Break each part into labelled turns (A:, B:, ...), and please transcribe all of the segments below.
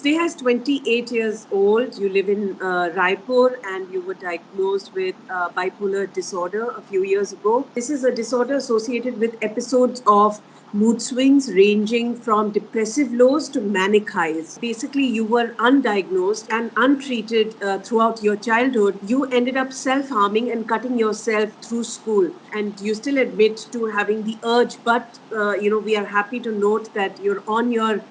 A: Sneha is 28 years old. You live in Raipur and you were diagnosed with bipolar disorder a few years ago. This is a disorder associated with episodes of mood swings ranging from depressive lows to manic highs. Basically, you were undiagnosed and untreated throughout your childhood. You ended up self harming and cutting yourself through school. And you still admit to having the urge, but we are happy to note that you're on your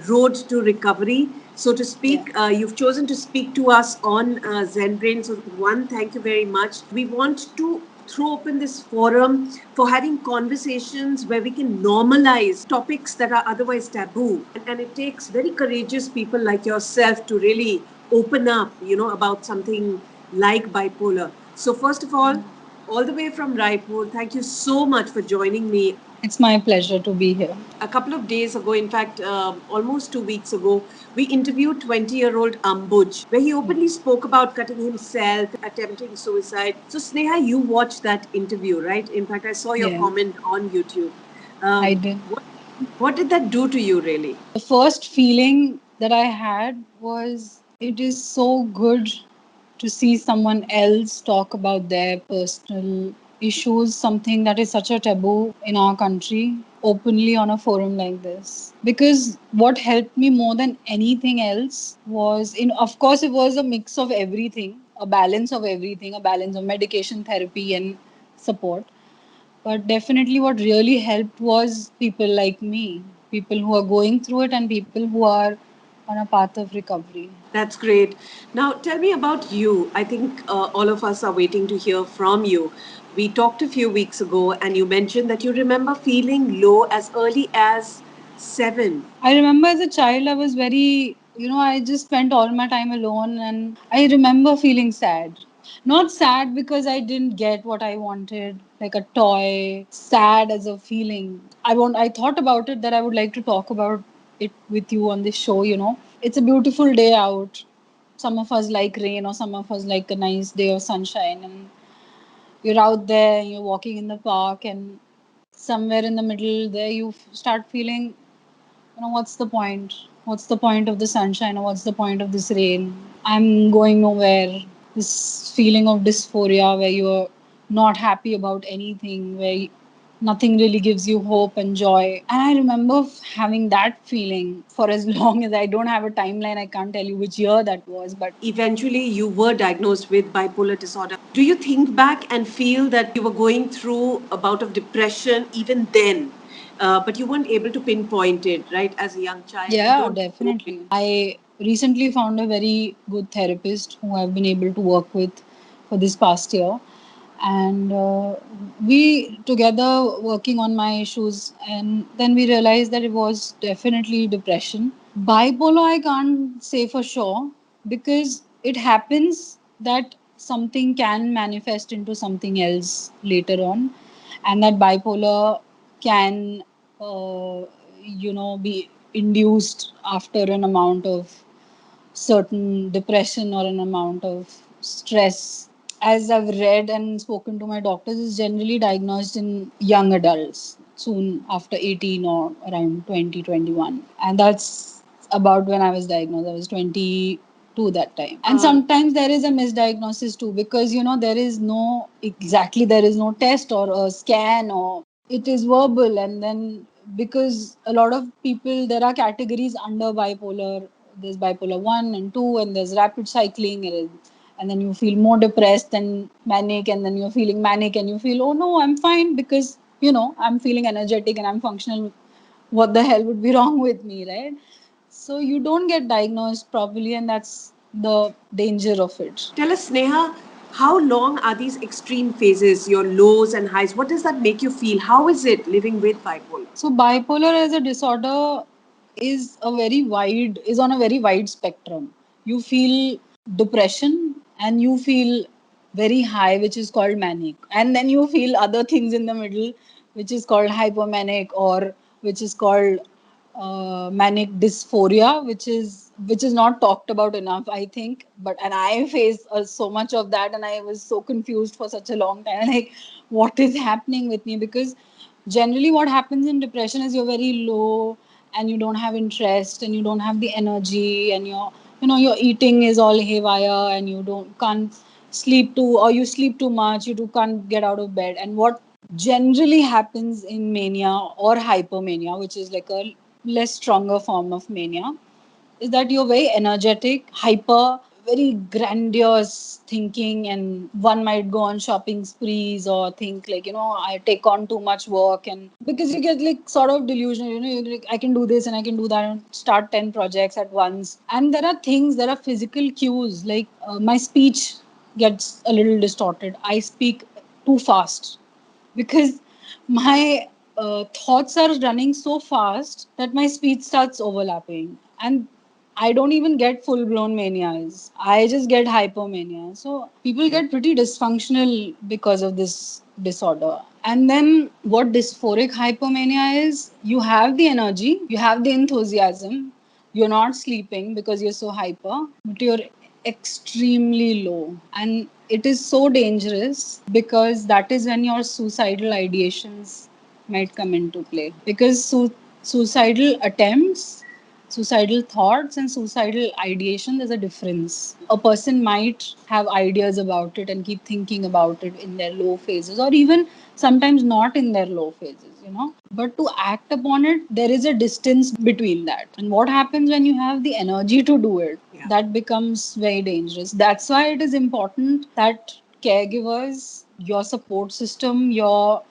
A: road to recovery, so to speak.
B: Yeah.
A: You've chosen to speak to us on Zen-Brain. So, one, thank you very much. We want to throw open this forum for having conversations where we can normalize topics that are otherwise taboo. And it takes very courageous people like yourself to really open up, about something like bipolar. So, first of all the way from Raipur, thank you so much for joining me.
B: It's my pleasure to be here.
A: A couple of days ago, in fact, almost 2 weeks ago, we interviewed 20-year-old Ambuj, where he openly spoke about cutting himself, attempting suicide. So, Sneha, you watched that interview, right? In fact, I saw your
B: Yeah,
A: comment on YouTube.
B: I
A: Um,
B: did.
A: what did that do to you, really?
B: The first feeling that I had was it is so good to see someone else talk about their personal issues, something that is such a taboo in our country, openly on a forum like this. Because what helped me more than anything else was, of course, it was a mix of everything, a balance of everything, a balance of medication, therapy, and support. But definitely, what really helped was people like me, people who are going through it, and people who are on a path of recovery.
A: That's great. Now, tell me about you. I think all of us are waiting to hear from you. We talked a few weeks ago, and you mentioned that you remember feeling low as early as 7.
B: I remember as a child, I was very, I just spent all my time alone, and I remember feeling sad. Not sad because I didn't get what I wanted, like a toy, sad as a feeling. I thought about it that I would like to talk about it with you on this show. It's a beautiful day out. Some of us like rain, or some of us like a nice day of sunshine, and you're out there, you're walking in the park, and somewhere in the middle there you start feeling, what's the point? What's the point of the sunshine, or what's the point of this rain? I'm going nowhere. This feeling of dysphoria where you're not happy about anything, where nothing really gives you hope and joy. And I remember having that feeling for as long as I don't have a timeline. I can't tell you which year that was, but
A: Eventually you were diagnosed with bipolar disorder. Do you think back and feel that you were going through a bout of depression even then, but you weren't able to pinpoint it, right? As a young child, we
B: yeah,
A: don't know it.
B: definitely. I recently found a very good therapist who I've been able to work with for this past year. And we together working on my issues, and then we realized that it was definitely depression. Bipolar, I can't say for sure because it happens that something can manifest into something else later on, and that bipolar can, be induced after an amount of certain depression or an amount of stress. As I've read and spoken to my doctors, is generally diagnosed in young adults soon after 18 or around 2021. And that's about when I was diagnosed. I was 22 that time. And sometimes there is a misdiagnosis too, because there is no test or a scan, or it is verbal. And then because a lot of people, there are categories under bipolar. There's bipolar 1 and 2, and there's rapid cycling, and then you feel more depressed than manic, and then you're feeling manic and you feel, oh no, I'm fine because I'm feeling energetic and I'm functional. What the hell would be wrong with me, right? So you don't get diagnosed properly, and that's the danger of it.
A: Tell us, Sneha, how long are these extreme phases, your lows and highs? What does that make you feel? How is it living with bipolar?
B: So bipolar as a disorder is on a very wide spectrum. You feel depression and you feel very high, which is called manic, and then you feel other things in the middle, which is called hypomanic, or which is called manic dysphoria, which is not talked about enough, I think. But and I faced so much of that, and I was so confused for such a long time, like what is happening with me? Because generally what happens in depression is you're very low and you don't have interest and you don't have the energy, and your eating is all haywire, and you don't can't sleep too, or you sleep too much, can't get out of bed. And what generally happens in mania or hypermania, which is like a less stronger form of mania, is that you're very energetic, hyper, very grandiose thinking, and one might go on shopping sprees or think like, I take on too much work, and because you get like sort of delusional, you're like, I can do this and I can do that, and start 10 projects at once. And there are physical cues, like my speech gets a little distorted. I speak too fast because my thoughts are running so fast that my speech starts overlapping, and I don't even get full blown manias. I just get hypomania. So people get pretty dysfunctional because of this disorder. And then what dysphoric hypomania is, you have the energy, you have the enthusiasm, you're not sleeping because you're so hyper, but you're extremely low. And it is so dangerous because that is when your suicidal ideations might come into play. Because suicidal attempts, suicidal thoughts, and suicidal ideation, there's a difference. A person might have ideas about it and keep thinking about it in their low phases, or even sometimes not in their low phases. But to act upon it, there is a distance between that. And what happens when you have the energy to do it? Yeah. That becomes very dangerous. That's why it is important that caregivers, your support system, your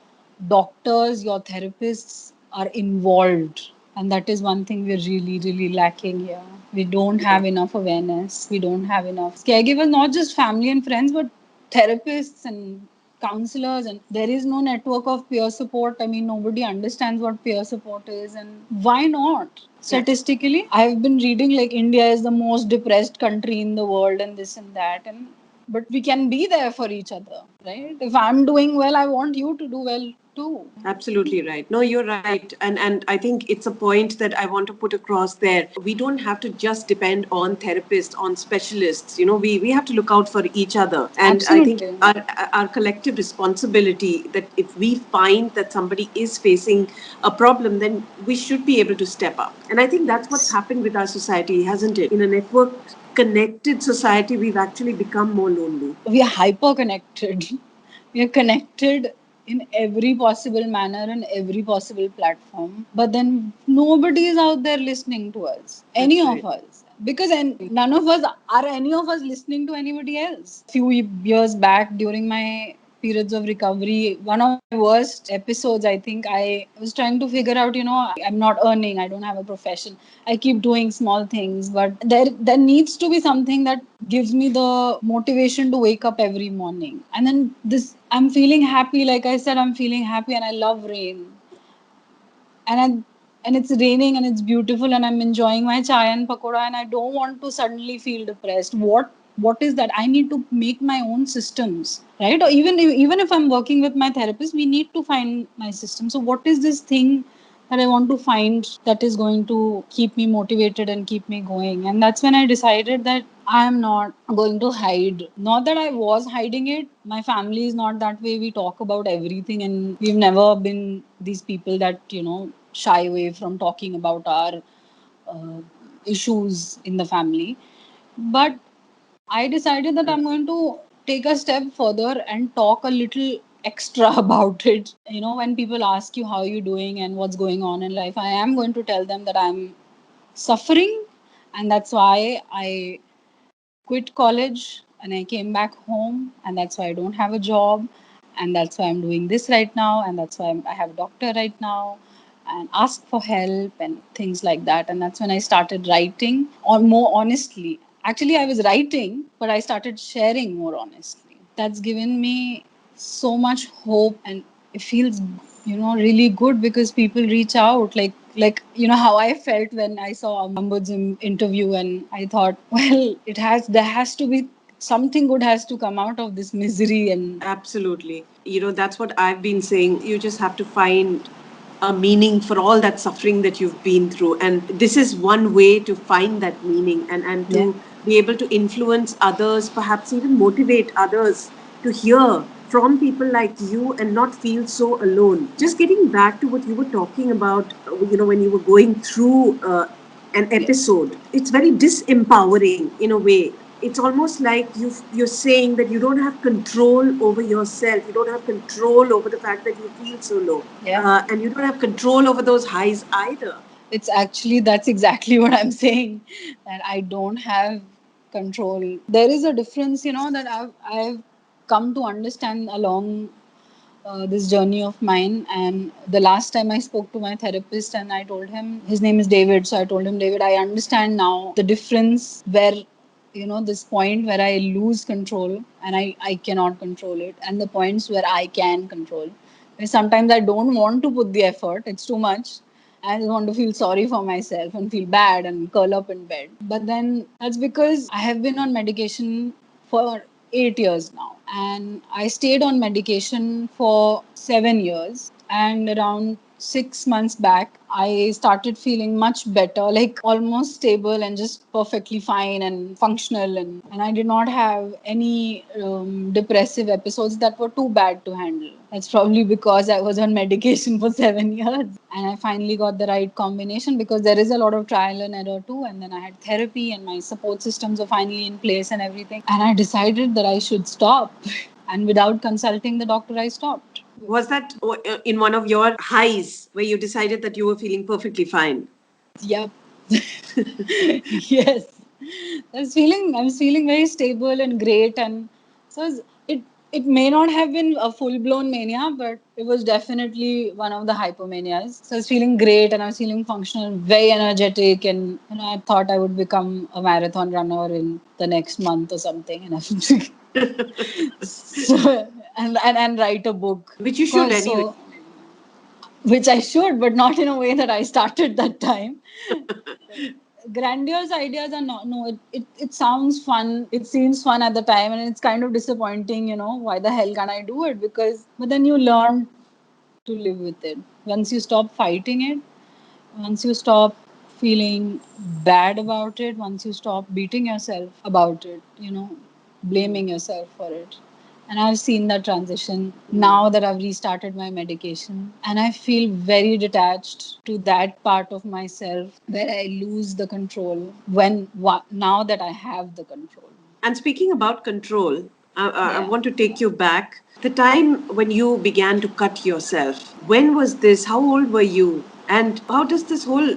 B: doctors, your therapists are involved. And that is one thing we're really, really lacking here. We don't have enough awareness. We don't have enough caregivers, not just family and friends, but therapists and counselors. And there is no network of peer support. I mean, nobody understands what peer support is, and why not? Statistically, I've been reading like India is the most depressed country in the world, and this and that. And but we can be there for each other, right? If I'm doing well, I want you to do well too.
A: Absolutely right. No, you're right. And I think it's a point that I want to put across there. We don't have to just depend on therapists, on specialists. We have to look out for each other. And I think
B: Absolutely.
A: our collective responsibility, that if we find that somebody is facing a problem, then we should be able to step up. And I think that's what's happened with our society, hasn't it? In a network connected society, we've actually become more lonely.
B: We are hyper connected. We are connected in every possible manner and every possible platform. But then nobody is out there listening to us. Any
A: That's
B: of
A: right.
B: us. Because none of us are any of us listening to anybody else. Few years back during my periods of recovery, one of my worst episodes, I think, I was trying to figure out, I'm not earning, I don't have a profession, I keep doing small things, but there needs to be something that gives me the motivation to wake up every morning. And then this, I'm feeling happy, like I said, I'm feeling happy, and I love rain, and and it's raining and it's beautiful, and I'm enjoying my chai and pakoda, and I don't want to suddenly feel depressed. What is that? I need to make my own systems, right? Or even if I'm working with my therapist, we need to find my system. So what is this thing that I want to find that is going to keep me motivated and keep me going? And that's when I decided that I am not going to hide. Not that I was hiding it. My family is not that way. We talk about everything, and we've never been these people that, shy away from talking about our uh, issues in the family. But I decided that I'm going to take a step further and talk a little extra about it. When people ask you how you're doing and what's going on in life, I am going to tell them that I'm suffering, and that's why I quit college and I came back home, and that's why I don't have a job, and that's why I'm doing this right now, and that's why I have a doctor right now, and ask for help and things like that. And that's when I started writing, or more honestly. Actually, I was writing, but I started sharing more honestly. That's given me so much hope, and it feels, really good because people reach out. Like how I felt when I saw Ambud's interview, and I thought, well, there has to be something good has to come out of this misery. And
A: Absolutely. That's what I've been saying. You just have to find a meaning for all that suffering that you've been through. And this is one way to find that meaning, and
B: yeah,
A: to be able to influence others, perhaps even motivate others to hear from people like you and not feel so alone. Just getting back to what you were talking about, when you were going through an episode, it's very disempowering in a way. It's almost like you're saying that you don't have control over yourself. You don't have control over the fact that you feel so low,
B: yeah.
A: and you don't have control over those highs either.
B: It's actually, that's exactly what I'm saying, that I don't have control. There is a difference, that I've come to understand along this journey of mine. And the last time I spoke to my therapist, and I told him, his name is David, so I told him, David, I understand now the difference where, this point where I lose control and I cannot control it, and the points where I can control. Because sometimes I don't want to put the effort, it's too much. I just want to feel sorry for myself and feel bad and curl up in bed. But then that's because I have been on medication for 8 years now. And I stayed on medication for 7 years. And around 6 months back, I started feeling much better, like almost stable and just perfectly fine and functional. And I did not have any depressive episodes that were too bad to handle. That's probably because I was on medication for 7 years. And I finally got the right combination, because there is a lot of trial and error too. And then I had therapy, and my support systems were finally in place and everything. And I decided that I should stop. And without consulting the doctor, I stopped.
A: Was that in one of your highs where you decided that you were feeling perfectly fine?
B: Yep. Yes. I was feeling very stable and great. And so it it may not have been a full blown mania, but it was definitely one of the hypomanias. So I was feeling great, and I was feeling functional, very energetic. And I thought I would become a marathon runner in the next month or something. And so, and write a book.
A: Which you
B: Of
A: should
B: course,
A: anyway.
B: so which I should, but not in a way that I started that time. Grandiose ideas are not, no, it sounds fun, it seems fun at the time, and it's kind of disappointing, why the hell can I do it? Because but then you learn to live with it. Once you stop fighting it, once you stop feeling bad about it, once you stop beating yourself about it, blaming yourself for it. And I've seen that transition now that I've restarted my medication. And I feel very detached to that part of myself where I lose the control now that I have the control.
A: And speaking about control, I
B: Yeah.
A: want to take you back. The time when you began to cut yourself, when was this? How old were you? And how does this whole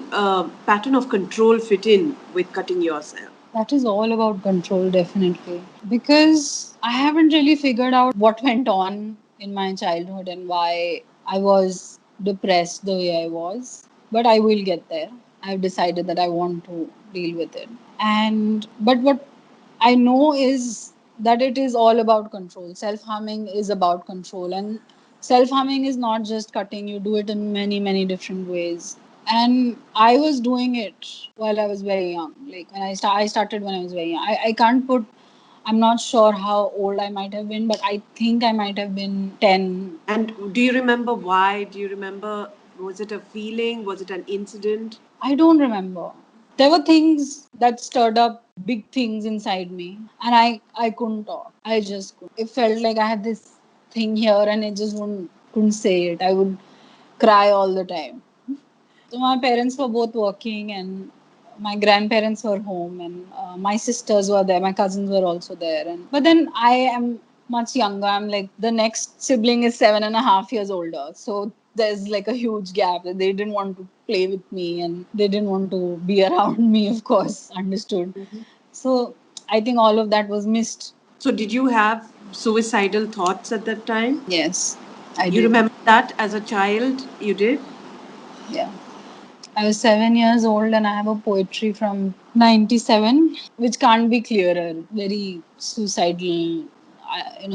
A: pattern of control fit in with cutting yourself?
B: That is all about control, definitely. Because I haven't really figured out what went on in my childhood and why I was depressed the way I was. But I will get there. I've decided that I want to deal with it. But what I know is that it is all about control. Self harming is about control. And self harming is not just cutting, you do it in many, many different ways. And I was doing it while I was very young. Like I started when I was very young. I can't put, I'm not sure how old I might have been, but I think I might have been 10.
A: And do you remember why? Do you remember, was it a feeling? Was it an incident?
B: I don't remember. There were things that stirred up big things inside me, and I couldn't talk. I just couldn't. It felt like I had this thing here, and I just couldn't say it. I would cry all the time. So my parents were both working, and my grandparents were home, and my sisters were there. My cousins were also there, and but then I am much younger. I'm like the next sibling is 7.5 years older, so there's like a huge gap. They didn't want to play with me, and they didn't want to be around me. Of course, understood. So I think all of that was missed.
A: So, did you have suicidal thoughts at that time?
B: Yes, I
A: You
B: did.
A: remember that as a child? You did?
B: Yeah. I was 7 years old and I have a poetry from 97, which can't be clearer. Very suicidal,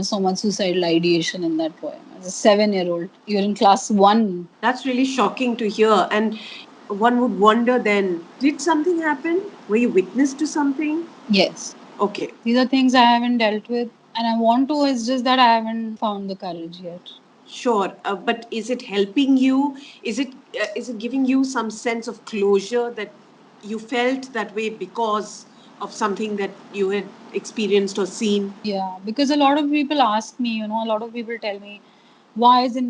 B: so much suicidal ideation in that poem. As a 7 year old, you're in class one.
A: That's really shocking to hear. And one would wonder then, did something happen? Were you witness to something?
B: Yes.
A: Okay.
B: These are things I haven't dealt with, and I want to. It's just that I haven't found the courage yet.
A: Sure, but is it helping you? Is it giving you some sense of closure that you felt that way because of something that you had experienced or seen?
B: Yeah, because a lot of people ask me, a lot of people tell me, why is it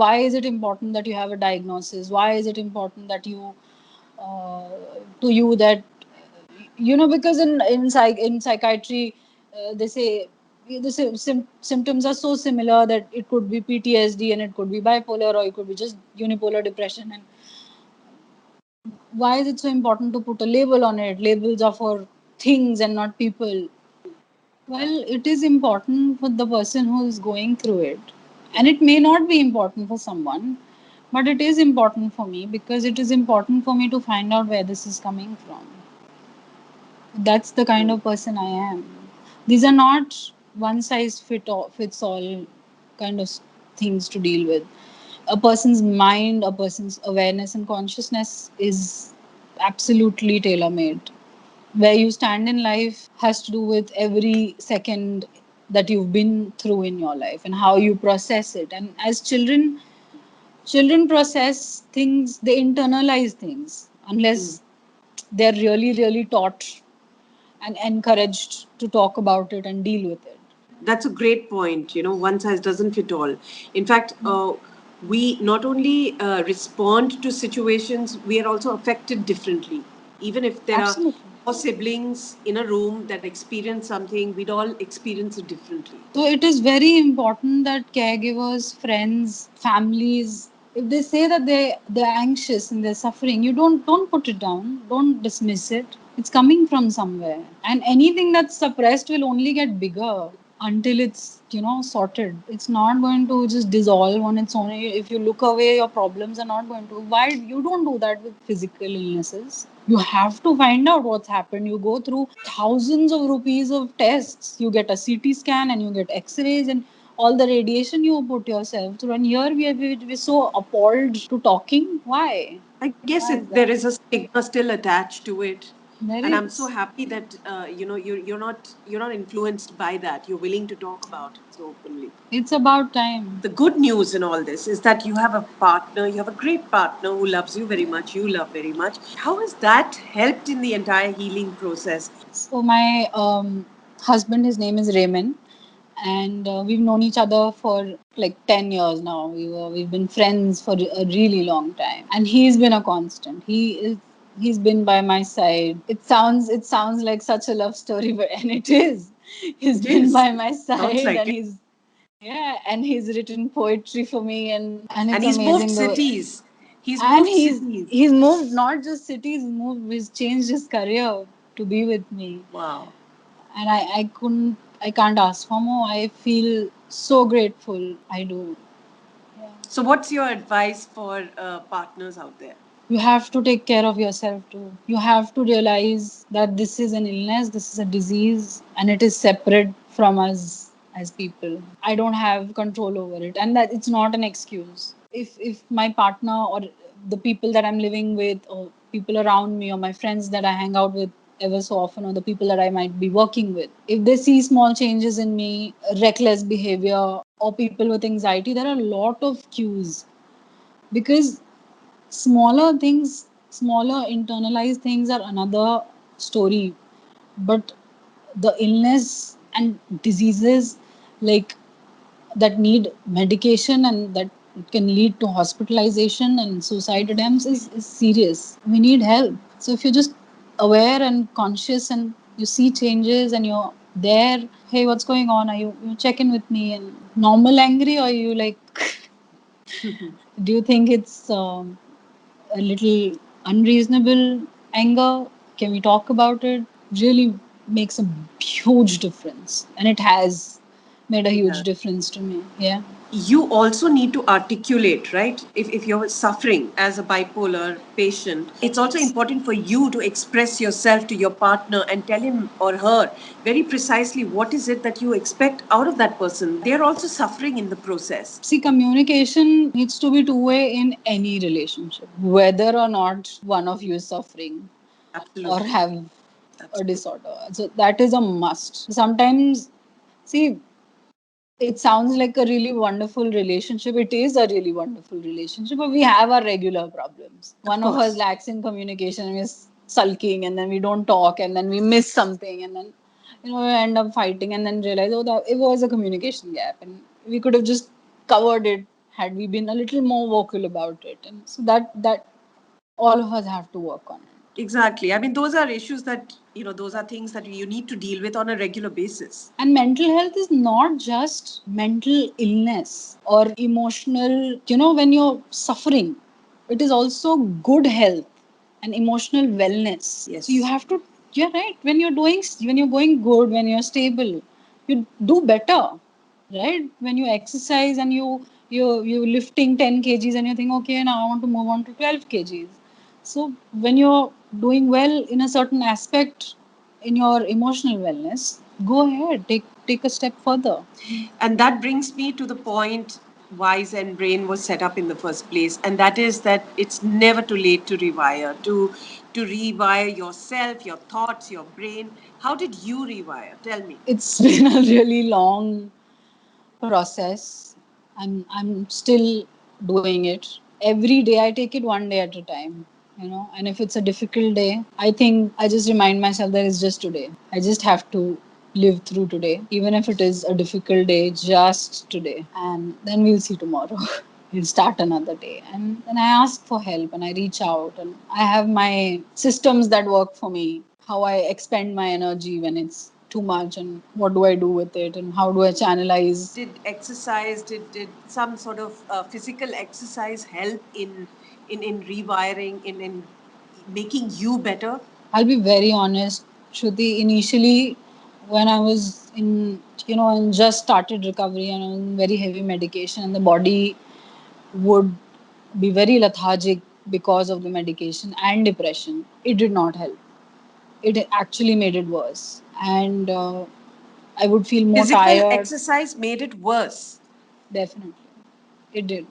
B: why is it important that you have a diagnosis? Why is it important that you uh, to you that because in psychiatry they say the symptoms are so similar that it could be PTSD and it could be bipolar or it could be just unipolar depression. And why is it so important to put a label on it? Labels are for things and not people. Well, it is important for the person who is going through it. And it may not be important for someone, but it is important for me because it is important for me to find out where this is coming from. That's the kind of person I am. These are not one size fits all kind of things to deal with. A person's mind, a person's awareness and consciousness is absolutely tailor made. Where you stand in life has to do with every second that you've been through in your life and how you process it. And as children process things, they internalize things unless they're really taught and encouraged to talk about it and deal with it.
A: That's a great point. One size doesn't fit all. In fact, we not only respond to situations, we are also affected differently. Even if there are
B: Absolutely.
A: four siblings in a room that experience something, we'd all experience it differently.
B: So it is very important that caregivers, friends, families, if they say that they're anxious and they're suffering, you don't put it down, don't dismiss it. It's coming from somewhere, and anything that's suppressed will only get bigger until it's sorted. It's not going to just dissolve on its own. If you look away, your problems are not going to. Why you don't do that with physical illnesses? You have to find out what's happened. You go through thousands of rupees of tests. You get a CT scan and you get X-rays and all the radiation you put yourself through. And here we're so appalled to talking. Why?
A: I guess
B: Why is
A: there
B: that?
A: is a stigma still attached to it,
B: There
A: and I'm so
B: is.
A: happy that you're not influenced by that. You're willing to talk about it so openly.
B: It's about time.
A: The good news in all this is that you have a partner, you have a great partner who loves you very much, you love very much. How has that helped in the entire healing process?
B: So my husband, his name is Raymond, and we've known each other for like 10 years now. We've been friends for a really long time, and he's been a constant. He's been by my side. It sounds like such a love story, but and it is. He's
A: It
B: been
A: is.
B: by my
A: Sounds
B: side,
A: like
B: and
A: it.
B: he's written poetry for me, and
A: And
B: it's
A: he's moved
B: amazing the
A: cities. He's
B: and
A: moved
B: he's
A: cities.
B: he's moved not just cities, he's changed his career to be with me,
A: Wow.
B: and I can't ask for more. I feel so grateful. I do. Yeah.
A: So, what's your advice for partners out there?
B: You have to take care of yourself too. You have to realize that this is an illness, this is a disease, and it is separate from us as people. I don't have control over it, and that it's not an excuse. If my partner or the people that I'm living with, or people around me, or my friends that I hang out with ever so often, or the people that I might be working with, if they see small changes in me, reckless behavior, or people with anxiety, there are a lot of cues, because smaller internalized things are another story. But the illness and diseases, like, that need medication and that can lead to hospitalization and suicide attempts is serious. We need help. So if you're just aware and conscious and you see changes and you're there, hey, what's going on? Are you check in with me? And normal angry, or you like do you think it's a little unreasonable anger? Can we talk about it? Really makes a huge difference, and it has. made a
A: It
B: huge
A: does.
B: difference to me. Yeah.
A: You also need to articulate, right? If you're suffering as a bipolar patient, it's also important for you to express yourself to your partner and tell him or her very precisely what is it that you expect out of that person. They're also suffering in the process.
B: See, communication needs to be two-way in any relationship, whether or not one of you is suffering or
A: Absolutely.
B: have a
A: Absolutely.
B: disorder. So that is a must. Sometimes, see, it sounds like a really wonderful relationship. It is a really wonderful relationship, but we have our regular problems.
A: Of
B: One of us
A: course.
B: lacks in communication and we're sulking, and then we don't talk, and then we miss something, and then we end up fighting, and then realize, oh, that it was a communication gap, and we could have just covered it had we been a little more vocal about it. And so that all of us have to work on it.
A: Exactly. I mean, those are issues that, those are things that you need to deal with on a regular basis.
B: And mental health is not just mental illness or emotional, when you're suffering, it is also good health and emotional wellness. So you
A: Yes.
B: have to, you're right, when you're going good, when you're stable, you do better, right? When you exercise and you're lifting 10 kgs and you think, okay, now I want to move on to 12 kgs. So when you're doing well in a certain aspect in your emotional wellness, go ahead, take a step further.
A: And that brings me to the point why Zen-Brain was set up in the first place, and that is that it's never too late to rewire, to rewire yourself, your thoughts, your brain. How did you rewire? Tell me.
B: It's been a really long process. I'm still doing it. Every day I take it one day at a time, and if it's a difficult day, I think I just remind myself that it's just today. I just have to live through today, even if it is a difficult day, just today. And then we'll see tomorrow. We'll start another day. And then I ask for help and I reach out, and I have my systems that work for me, how I expend my energy when it's too much, and what do I do with it, and how do I channelize.
A: Did exercise, did some sort of physical exercise help in rewiring, in making you better?
B: I'll be very honest, Shruti. Initially, when I was in just started recovery and on very heavy medication, and the body would be very lethargic because of the medication and depression, it did not help. It actually made it worse. And I would feel more
A: Physical
B: tired.
A: exercise made it worse.
B: Definitely. It did.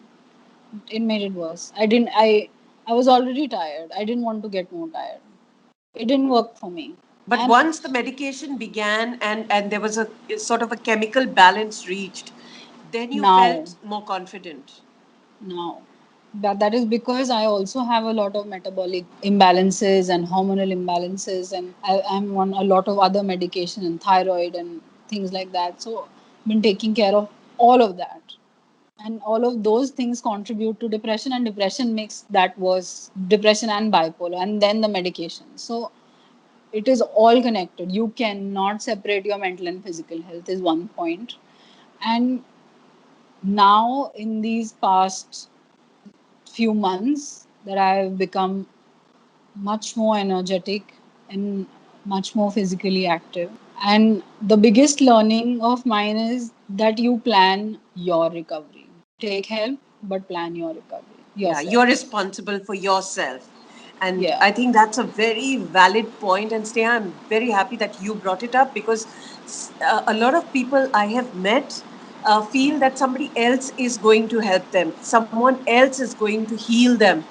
B: It made it worse. I was already tired. I didn't want to get more tired. It didn't work for me.
A: But
B: And
A: once the medication began and there was a sort of a chemical balance reached, then you
B: now
A: felt more confident.
B: now that is because I also have a lot of metabolic imbalances and hormonal imbalances, and I'm on a lot of other medication and thyroid and things like that. So I've been taking care of all of that, and all of those things contribute to depression, and depression makes that worse, depression and bipolar, and then the medication. So it is all connected. You cannot separate your mental and physical health is one point. And now in these past few months that I've become much more energetic and much more physically active. And the biggest learning of mine is that you plan your recovery. Take help, but plan your recovery
A: Yeah, you're
B: yourself.
A: responsible for yourself. And
B: Yeah.
A: I think that's a very valid point. And Sneha, I'm very happy that you brought it up because a lot of people I have met feel that somebody else is going to help them, someone else is going to heal them.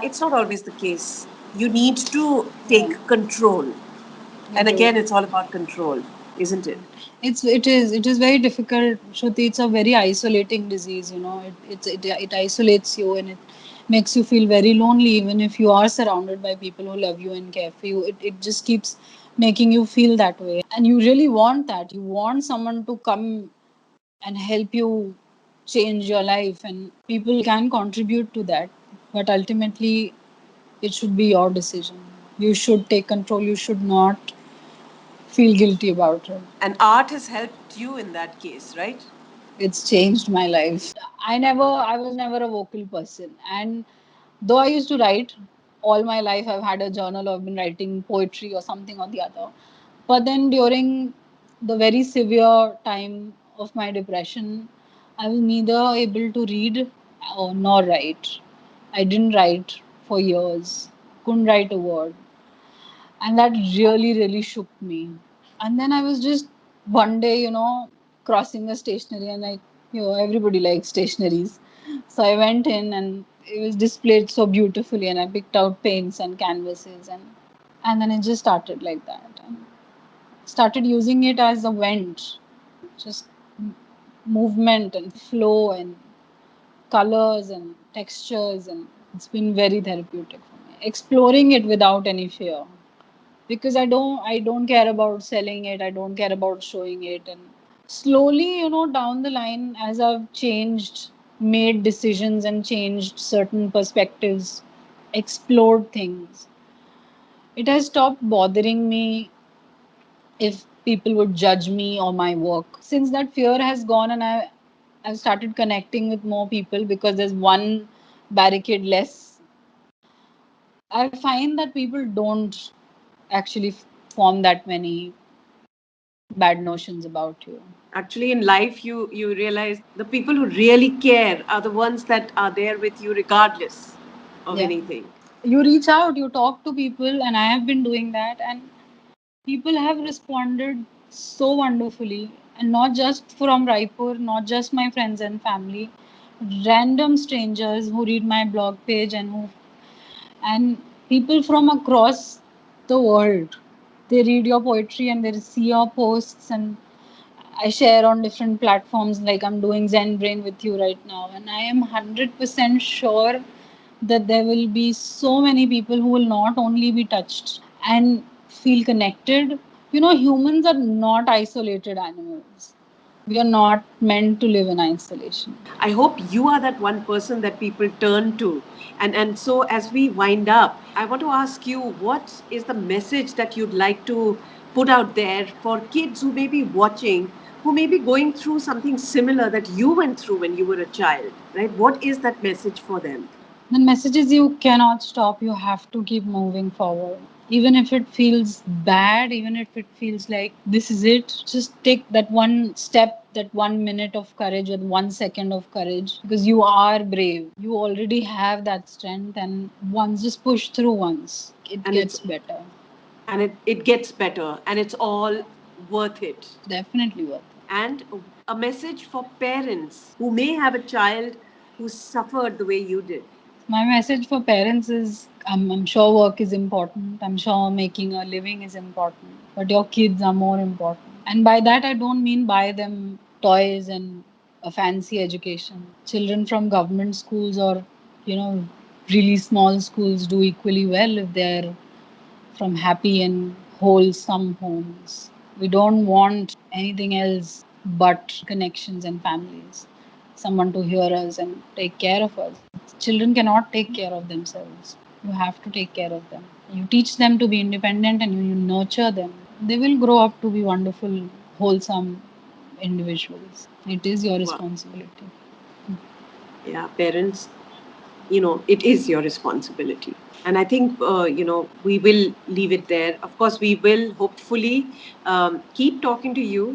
A: It's not always the case. You need to
B: Yeah.
A: take control.
B: You
A: And
B: do.
A: again, it's all about control, isn't it?
B: It is very difficult, Shruti. It's a very isolating disease. It isolates you, and it makes you feel very lonely, even if you are surrounded by people who love you and care for you. It just keeps making you feel that way, and you really want that. You want someone to come and help you change your life, and people can contribute to that, but ultimately it should be your decision. You should take control. You should not feel guilty about it.
A: And art has helped you in that case, right?
B: It's changed my life. I was never a vocal person, and though I used to write all my life, I've had a journal, I've been writing poetry or something or the other. But then during the very severe time of my depression, I was neither able to read or nor write. I didn't write for years, couldn't write a word, and that really, really shook me. And then I was just one day, crossing a stationery, and everybody likes stationeries. So I went in, and it was displayed so beautifully, and I picked out paints and canvases, and then it just started like that. And started using it as a vent, just movement and flow and colors and textures, and it's been very therapeutic for me. Exploring it without any fear, because I don't care about selling it, I don't care about showing it. And slowly, down the line, as I've changed, made decisions and changed certain perspectives, explored things, it has stopped bothering me if people would judge me or my work. Since that fear has gone, and I've started connecting with more people because there's one barricade less, I find that people don't actually form that many bad notions about you.
A: Actually, in life, you realize the people who really care are the ones that are there with you regardless of
B: Yeah.
A: anything.
B: You reach out, you talk to people, and I have been doing that, and people have responded so wonderfully. And not just from Raipur, not just my friends and family, random strangers who read my blog page, and people from across the world. They read your poetry and they see your posts, and I share on different platforms, like I'm doing Zen-Brain with you right now. And I am 100% sure that there will be so many people who will not only be touched and feel connected. Humans are not isolated animals. We are not meant to live in isolation.
A: I hope you are that one person that people turn to. And so as we wind up, I want to ask you, what is the message that you'd like to put out there for kids who may be watching, who may be going through something similar that you went through when you were a child, right? What is that message for them?
B: The message is you cannot stop. You have to keep moving forward. Even if it feels bad, even if it feels like this is it, just take that one step, that 1 minute of courage or 1 second of courage, because you are brave. You already have that strength, and once, just push through once. It
A: And it's
B: gets better.
A: and it gets better and it's all worth it.
B: Definitely worth it.
A: And a message for parents who may have a child who suffered the way you did.
B: My message for parents is I'm sure work is important. I'm sure making a living is important. But your kids are more important. And by that, I don't mean buy them toys and a fancy education. Children from government schools or, really small schools do equally well if they're from happy and wholesome homes. We don't want anything else but connections and families. Someone to hear us and take care of us. Children cannot take care of themselves. You have to take care of them. You teach them to be independent and you nurture them. They will grow up to be wonderful, wholesome individuals. It is your
A: Wow.
B: responsibility.
A: Yeah, parents, it is your responsibility. And I think, we will leave it there. Of course, we will hopefully keep talking to you,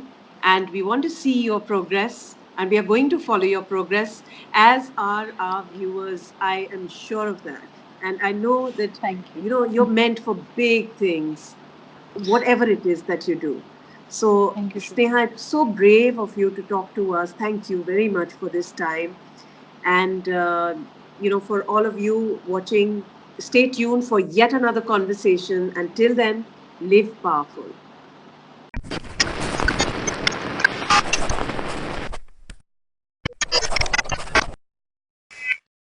A: and we want to see your progress, and we are going to follow your progress, as are our viewers. I am sure of that. And I know that,
B: Thank you.
A: you're meant for big things, whatever it is that you do. So,
B: Thank you, Shruti.
A: Sneha, it's so brave of you to talk to us. Thank you very much for this time. And, for all of you watching, stay tuned for yet another conversation. Until then, live powerful.